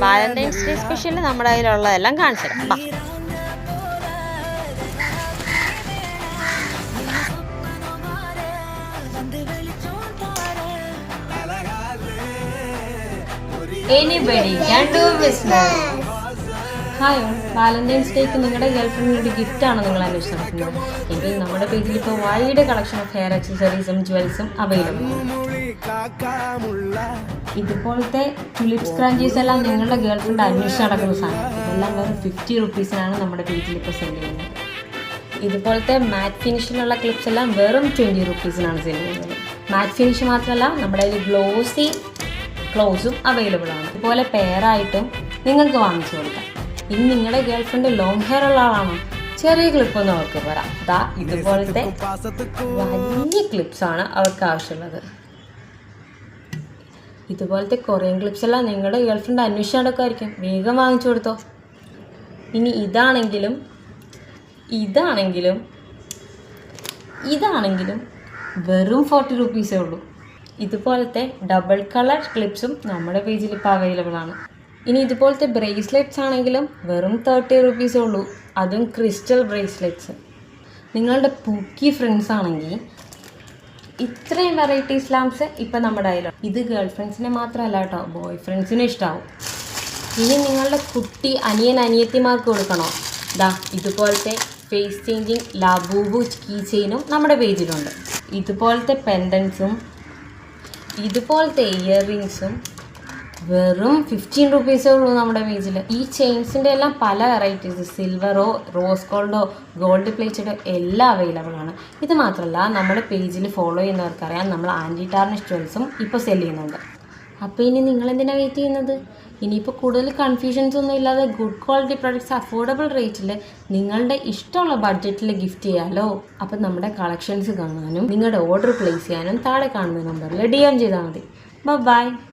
Valentine's day special നമ്മുടെ കയ്യിലുള്ളതെല്ലാം കാണിച്ചു തരാം. Anybody can do business. Hi all, valentine's ഡേക്ക് നിങ്ങളുടെ ഗേൾഫ്രണ്ടിന് ഒരു ഗിഫ്റ്റാണ് നിങ്ങൾ അന്വേഷിച്ച് നടക്കുന്നത് എങ്കിൽ നമ്മുടെ പേജിൽ ഇപ്പോൾ വൈഡ് കളക്ഷൻ ഓഫ് ഹെയർ ആക്സസറീസും ജ്വൽസും അവൈലബിൾ ആണ്. ഇതുപോലത്തെ ടുലിപ്പ് സ്ക്രാഞ്ചീസ് എല്ലാം നിങ്ങളുടെ ഗേൾഫ്രണ്ട് അന്വേഷിച്ച് നടക്കുന്ന സാധനം. ഇതെല്ലാം വെറും 50 റുപ്പീസിനാണ് നമ്മുടെ പേജിൽ ഇപ്പോൾ സെല് ചെയ്യുന്നത്. ഇതുപോലത്തെ മാറ്റ് ഫിനിഷിലുള്ള ക്ലിപ്സ് എല്ലാം വെറും 20 റുപ്പീസിനാണ് സെല് ചെയ്യുന്നത്. മാറ്റ് ഫിനിഷ് മാത്രമല്ല, നമ്മുടെ കയ്യിൽ ഗ്ലോസി ക്ലോസും അവൈലബിൾ ആണ്. ഇതുപോലെ പെയറായിട്ടും നിങ്ങൾക്ക് വാങ്ങിച്ചു കൊടുക്കാം. ഇനി നിങ്ങളുടെ ഗേൾഫ്രണ്ട് ലോങ് ഹെയർ ഉള്ള ആളാണോ? ചെറിയ ക്ലിപ്പൊന്നും അവർക്ക് വരാം. ഇതുപോലത്തെ വലിയ ക്ലിപ്സാണ് അവർക്ക് ആവശ്യമുള്ളത്. ഇതുപോലത്തെ കൊറിയൻ ക്ലിപ്സ് എല്ലാം നിങ്ങളുടെ ഗേൾഫ്രണ്ട് അന്വേഷിച്ച് നടക്കുമായിരിക്കും. വേഗം വാങ്ങിച്ചു കൊടുത്തോ. ഇനി ഇതാണെങ്കിലും വെറും 40 റുപ്പീസേ ഉള്ളൂ. ഇതുപോലത്തെ ഡബിൾ കളർ ക്ലിപ്സും നമ്മുടെ പേജിൽ ഇപ്പോൾ അവൈലബിൾ ആണ്. ഇനി ഇതുപോലത്തെ ബ്രേസ്ലെറ്റ്സ് ആണെങ്കിലും വെറും 30 റുപ്പീസേ ഉള്ളൂ. അതും ക്രിസ്റ്റൽ ബ്രേസ്ലെറ്റ്സ്. നിങ്ങളുടെ പൂക്കി ഫ്രണ്ട്സ് ആണെങ്കിൽ ഇത്രയും വെറൈറ്റീസ് ലാംപ്സ് ഇപ്പം നമ്മുടെ കയ്യിലുണ്ട്. ഇത് ഗേൾ ഫ്രണ്ട്സിനെ മാത്രമല്ല കേട്ടോ, ബോയ് ഫ്രണ്ട്സിനും ഇഷ്ടമാവും. ഇനി നിങ്ങളുടെ കുട്ടി അനിയത്തിമാർക്ക് കൊടുക്കണോ? ഇതുപോലത്തെ ഫേസ് ചേഞ്ചിങ് ലബൂബു കീ ചെയിനും നമ്മുടെ പേജിലുണ്ട്. ഇതുപോലത്തെ പെൻഡൻസും ഇതുപോലത്തെ ഇയർ റിങ്സും വെറും 15 റുപ്പീസേ ഉള്ളൂ നമ്മുടെ പേജിൽ. ഈ ചെയിൻസിൻ്റെ എല്ലാം പല വെറൈറ്റീസ്, സിൽവറോ റോസ് ഗോൾഡോ ഗോൾഡ് പ്ലേറ്റഡോ എല്ലാം അവൈലബിൾ ആണ്. ഇത് മാത്രമല്ല, നമ്മുടെ പേജിൽ ഫോളോ ചെയ്യുന്നവർക്കറിയാം നമ്മൾ ആൻറ്റി ടാർണിഷ് ജ്വൽസും ഇപ്പോൾ സെല് ചെയ്യുന്നുണ്ട്. അപ്പോൾ ഇനി നിങ്ങളെന്തിനാണ് വെയിറ്റ് ചെയ്യുന്നത്? ഇനിയിപ്പോൾ കൂടുതൽ കൺഫ്യൂഷൻസ് ഒന്നും ഇല്ലാതെ ഗുഡ് ക്വാളിറ്റി പ്രൊഡക്ട്സ് അഫോർഡബിൾ റേറ്റിൽ നിങ്ങളുടെ ഇഷ്ടമുള്ള ബഡ്ജറ്റിൽ ഗിഫ്റ്റ് ചെയ്യാമല്ലോ. അപ്പം നമ്മുടെ കളക്ഷൻസ് കാണാനും നിങ്ങളുടെ ഓർഡർ പ്ലേസ് ചെയ്യാനും താഴെ കാണുന്ന നമ്പറിൽ DM ചെയ്താൽ മതി. ബൈ.